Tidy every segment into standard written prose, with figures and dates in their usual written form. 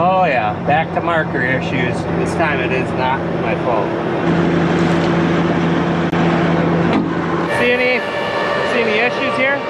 Oh yeah, back to marker issues. This time it is not my fault. See any issues here?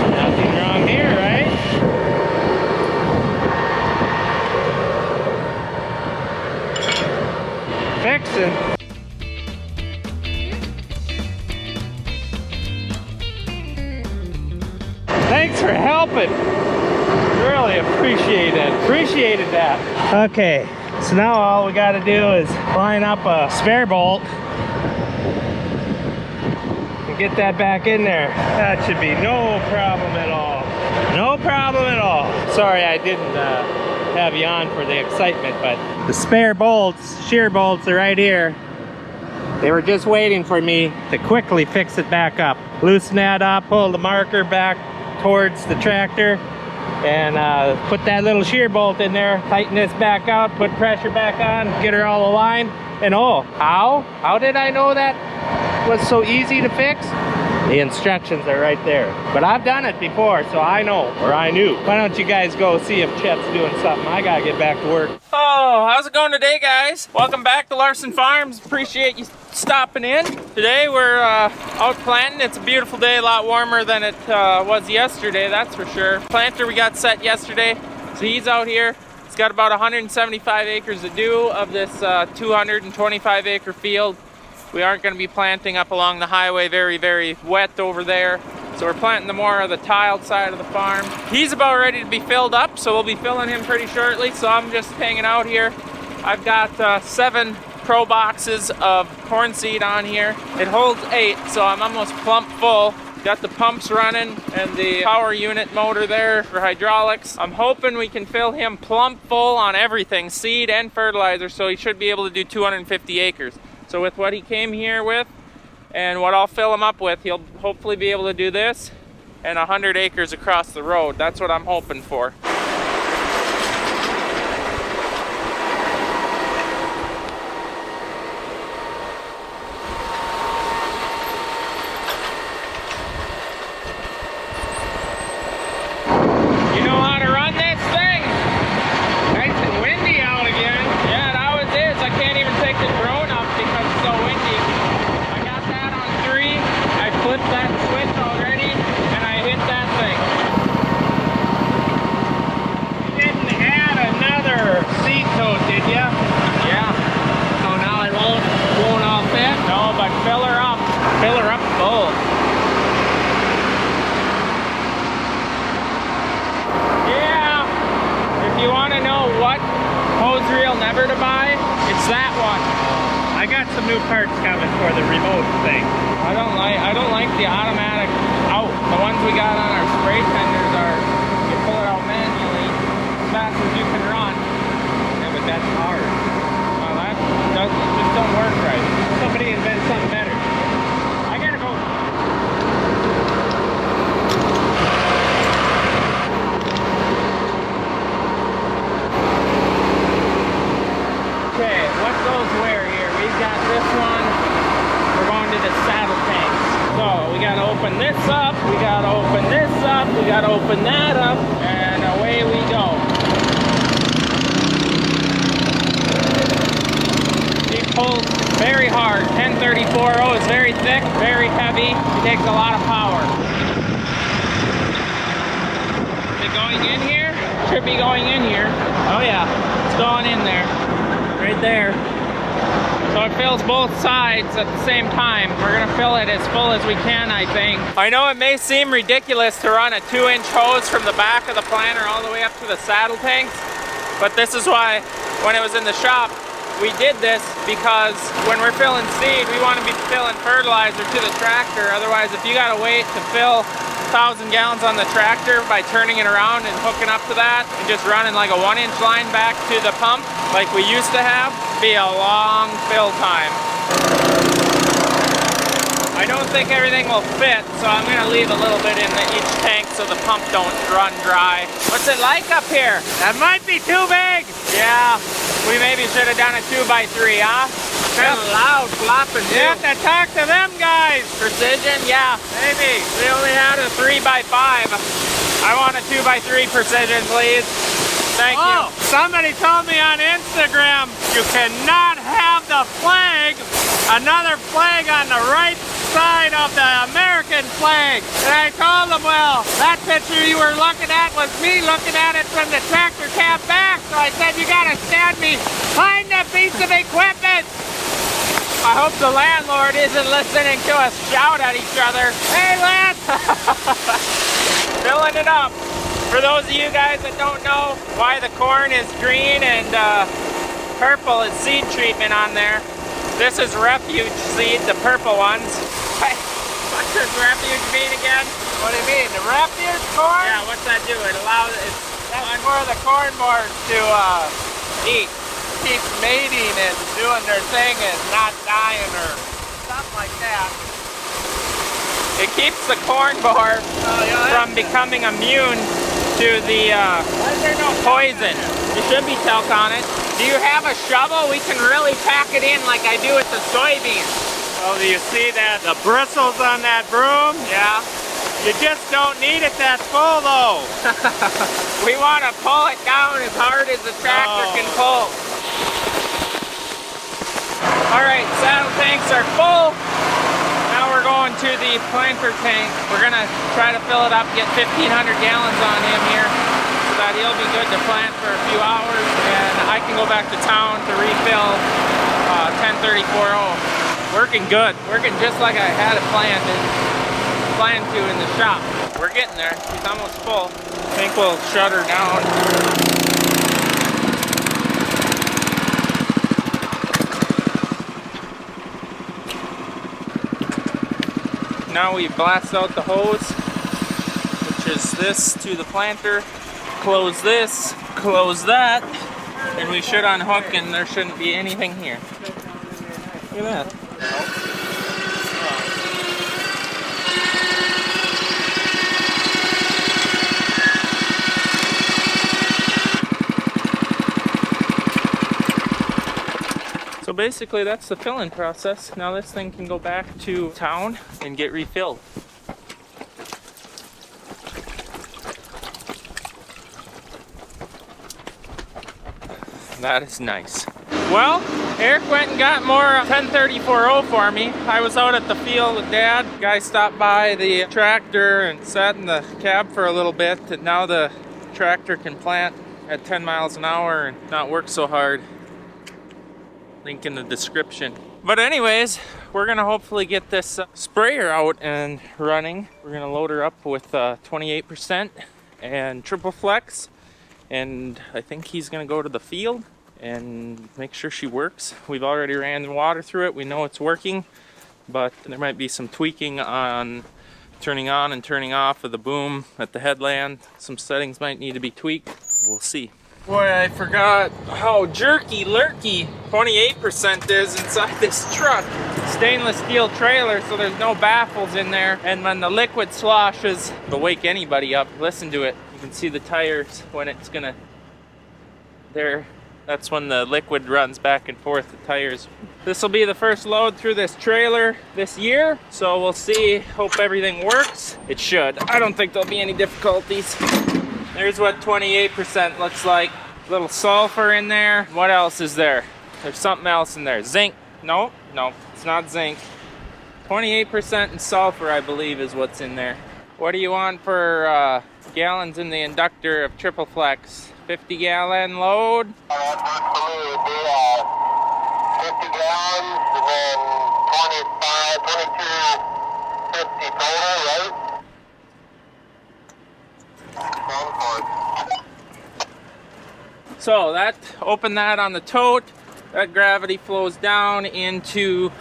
Nothing wrong here, right? Fixing. Thanks for helping. Really appreciated that. Okay, so now all we got to do is line up a spare bolt and get that back in there. That should be no problem at all. No problem at all. Sorry I didn't have you on for the excitement, but the spare bolts, shear bolts, are right here. They were just waiting for me to quickly fix it back up. Loosen that up, pull the marker back towards the tractor, and put that little shear bolt in there, tighten this back out, put pressure back on, get her all aligned. And oh, how did I know that was so easy to fix? The instructions are right there. But I've done it before, so I know, or I knew. Why don't you guys go see if Chet's doing something? I gotta get back to work. Oh, how's it going today, guys? Welcome back to Larson Farms. Appreciate you stopping in. Today we're out planting. It's a beautiful day, a lot warmer than it was yesterday, that's for sure. Planter we got set yesterday, so he's out here. He's got about 175 acres to do of this 225 acre field. We aren't going to be planting up along the highway, very wet over there. So we're planting the more of the tiled side of the farm. He's about ready to be filled up, so we'll be filling him pretty shortly. So I'm just hanging out here. I've got 7 pro boxes of corn seed on here. It holds 8, so I'm almost plump full. Got the pumps running and the power unit motor there for hydraulics. I'm hoping we can fill him plump full on everything, seed and fertilizer, so he should be able to do 250 acres. So with what he came here with and what I'll fill him up with, he'll hopefully be able to do this and 100 acres across the road. That's what I'm hoping for. You know how to run this thing? Nice and windy out again. Yeah, it always is. I can't even take the drone up because it's so windy. I got that on 3. I flipped that switch already and I hit that thing. You didn't add another seat tote, did ya? Yeah. So now it won't all fit? No, but fill her up. Fill her up full. Yeah. If you want to know what hose reel never to buy, it's that one. I got some new parts coming for the remote thing. I don't like the automatic out. The ones we got on our spray tenders are you pull it out manually as fast as you can run. Yeah, but that's hard. Well, that just don't work right. Somebody invent something better. I gotta go. Okay, what goes where here? We've got this one. We're going to the saddle tanks. So we gotta open this up, we gotta open this up, we gotta open that up, and away we go. He pulls very hard. 1034 is very thick, very heavy. It takes a lot of power. Is it going in here? Should be going in here. Oh yeah, it's going in there. Right there. So it fills both sides at the same time. We're gonna fill it as full as we can, I think. I know it may seem ridiculous to run a 2-inch hose from the back of the planter all the way up to the saddle tanks, but this is why when it was in the shop, we did this because when we're filling seed, we want to be filling fertilizer to the tractor. Otherwise, if you gotta wait to fill 1,000 gallons on the tractor by turning it around and hooking up to that and just running like a 1-inch line back to the pump like we used to have, be a long fill time. I don't think everything will fit, so I'm gonna leave a little bit in each tank so the pump don't run dry. What's it like up here? That might be too big. Yeah, we maybe should have done a 2x3, huh? Kind of loud flopping. You have to talk to them guys. Precision, yeah, maybe. We only had a 3x5. I want a 2x3 precision, please. Thank you. Somebody told me on Instagram you cannot have the flag, another flag on the right side of the American flag. And I told them, well, that picture you were looking at was me looking at it from the tractor cab back. So I said, you gotta stand behind the piece of equipment. I hope the landlord isn't listening to us shout at each other. Hey, lad! Filling it up. For those of you guys that don't know why the corn is green and purple is seed treatment on there, this is refuge seed, the purple ones. What does refuge mean again? What do you mean? The refuge corn? Yeah, what's that do? It allows, that's for the corn boards to eat. Keep mating and doing their thing and not dying or something like that. It keeps the corn board from becoming immune to the poison. There should be talc on it. Do you have a shovel? We can really pack it in like I do with the soybeans. Oh, do you see that? The bristles on that broom? Yeah. You just don't need it that full though. We want to pull it down as hard as the tractor can pull. All right, saddle tanks are full. Now we're going to the planter tank. We're gonna try to fill it up, get 1,500 gallons on him here, so that he'll be good to plant for a few hours, and I can go back to town to refill 1034.0. Working good, working just like I had it planned to in the shop. We're getting there. He's almost full. I think we'll shut her down. Now we blast out the hose, which is this to the planter. Close this, close that, and we should unhook and there shouldn't be anything here. Look at that. So basically that's the filling process. Now this thing can go back to town and get refilled. That is nice. Well, Eric went and got more 1034.0 for me. I was out at the field with Dad. Guy stopped by the tractor and sat in the cab for a little bit, and now the tractor can plant at 10 miles an hour and not work so hard. Link in the description. But anyways, we're gonna hopefully get this sprayer out and running. We're gonna load her up with 28% and triple flex, and I think he's gonna go to the field and make sure she works. We've already ran the water through it. We know it's working, but there might be some tweaking on turning on and turning off of the boom at the headland. Some settings might need to be tweaked. We'll see. Boy, I forgot how jerky lurky 28% is inside this truck. Stainless steel trailer, so there's no baffles in there. And when the liquid sloshes, it'll wake anybody up. Listen to it. You can see the tires when it's gonna, there. That's when the liquid runs back and forth, the tires. This will be the first load through this trailer this year, so we'll see. Hope everything works. It should. I don't think there'll be any difficulties. There's what 28% looks like. A little sulfur in there. What else is there? There's something else in there. Zinc. No, it's not zinc. 28% and sulfur, I believe, is what's in there. What do you want for gallons in the inductor of triple flex? 50 gallon load? For me would be 50 gallons and then 2250 total, right? So that, open that on the tote, that gravity flows down into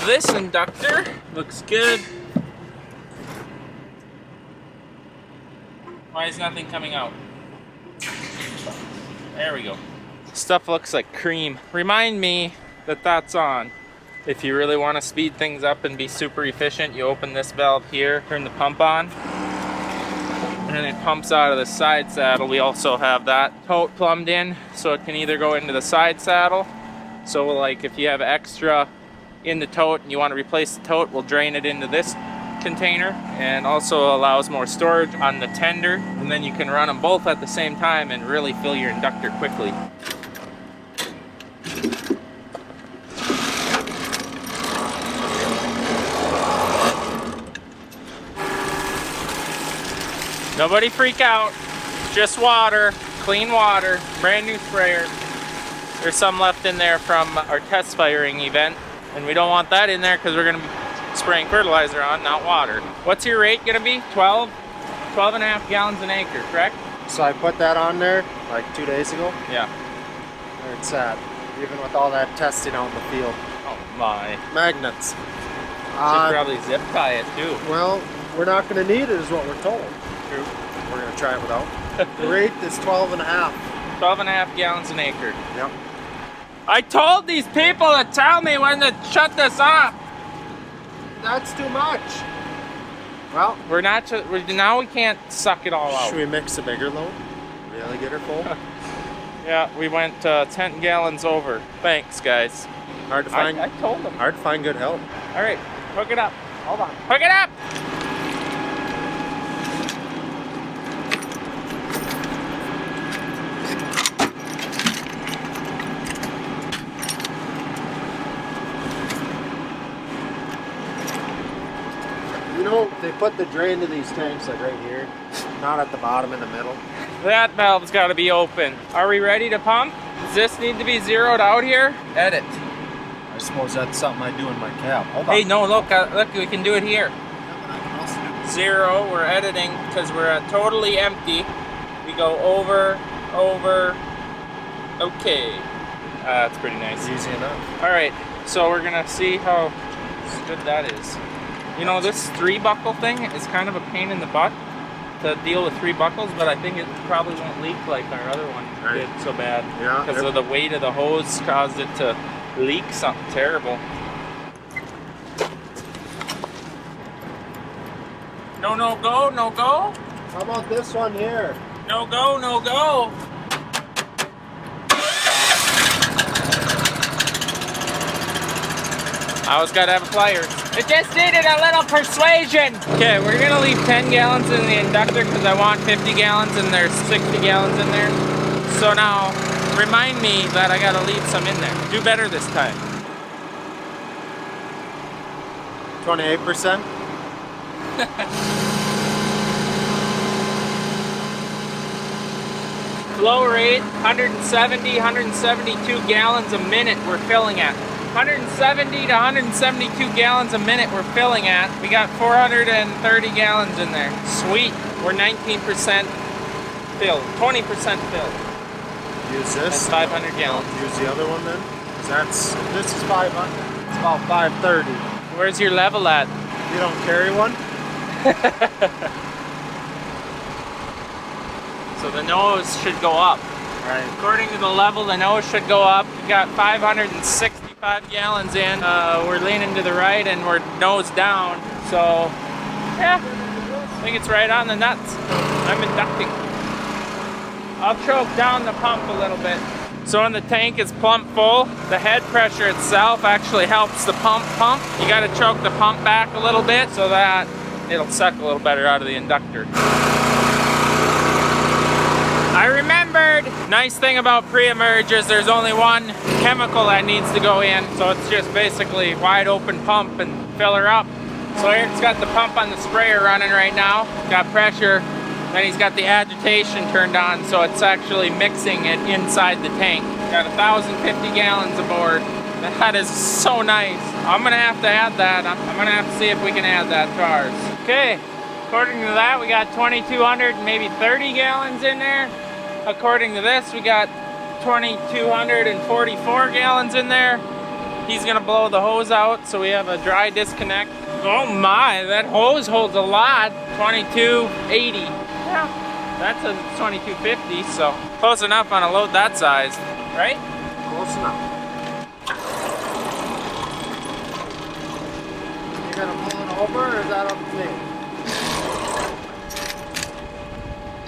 this inductor. Looks good. Why is nothing coming out? There we go. Stuff looks like cream. Remind me that that's on. If you really want to speed things up and be super efficient, you open this valve here, turn the pump on, and it pumps out of the side saddle. We also have that tote plumbed in, so it can either go into the side saddle. So like if you have extra in the tote and you want to replace the tote, we'll drain it into this container, and also allows more storage on the tender, and then you can run them both at the same time and really fill your inductor quickly. Nobody freak out, just water, clean water, brand new sprayer. There's some left in there from our test firing event, and we don't want that in there because we're going to be spraying fertilizer on, not water. What's your rate going to be? 12 and a half gallons an acre, correct? So I put that on there like 2 days ago. Yeah. There it's at, even with all that testing out in the field. Oh my. Magnets. Should probably zip tie it too. Well, we're not going to need it is what we're told. True. We're going to try it without. The rate is 12 and a half. 12 and a half gallons an acre. Yep. I told these people to tell me when to shut this off. That's too much. Well, now we can't suck it all out. should we mix a bigger load? Really get her full? Yeah, we went 10 gallons over. Thanks, guys. Hard to find. I told them. Hard to find good help. All right, hook it up. Hold on. Hook it up! You know, they put the drain to these tanks like right here, not at the bottom in the middle. That valve's got to be open. Are we ready to pump? Does this need to be zeroed out here? Edit. I suppose that's something I do in my cab. Hold on. Hey, no, look, we can do it here. Zero, we're editing because we're totally empty. We go over, okay. That's pretty nice. Easy enough. All right, so we're gonna see how good that is. You know, this 3-buckle thing is kind of a pain in the butt to deal with 3 buckles, but I think it probably won't leak like our other one did so bad. Yeah. Because of the weight of the hose caused it to leak something terrible. No, no go, no go. How about this one here? No go, no go. I always gotta have a pliers. It just needed a little persuasion. Okay, we're gonna leave 10 gallons in the inductor because I want 50 gallons and there's 60 gallons in there. So now, remind me that I gotta leave some in there. Do better this time. 28%? Flow rate, 170, 172 gallons a minute we're filling at. 170 to 172 gallons a minute we're filling at. We got 430 gallons in there. Sweet. We're 19% filled. 20% filled. Use this. That's 500 gallons. Use the other one then? 'Cause this is 500. It's about 530. Where's your level at? You don't carry one? So the nose should go up. Right. According to the level, the nose should go up. We got 565 gallons in. We're leaning to the right and we're nose down. So, yeah, I think it's right on the nuts. I'm inducting. I'll choke down the pump a little bit. So when the tank is plump full, the head pressure itself actually helps the pump. You gotta choke the pump back a little bit so that it'll suck a little better out of the inductor. I remembered! Nice thing about pre-emerge is there's only one chemical that needs to go in, so it's just basically wide open pump and fill her up. So Eric's got the pump on the sprayer running right now, got pressure, then he's got the agitation turned on, so it's actually mixing it inside the tank. Got 1,050 gallons aboard. That is so nice. I'm gonna have to add that. I'm gonna have to see if we can add that to ours. Okay, according to that, we got 2,200 and maybe 30 gallons in there. According to this, we got 2,244 gallons in there. He's gonna blow the hose out, so we have a dry disconnect. Oh my, that hose holds a lot. 2,280. Yeah, that's a 2,250, so close enough on a load that size, right? Close enough. over, or is that up to me?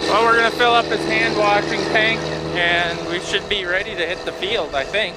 Well, we're gonna fill up his hand washing tank and we should be ready to hit the field, I think.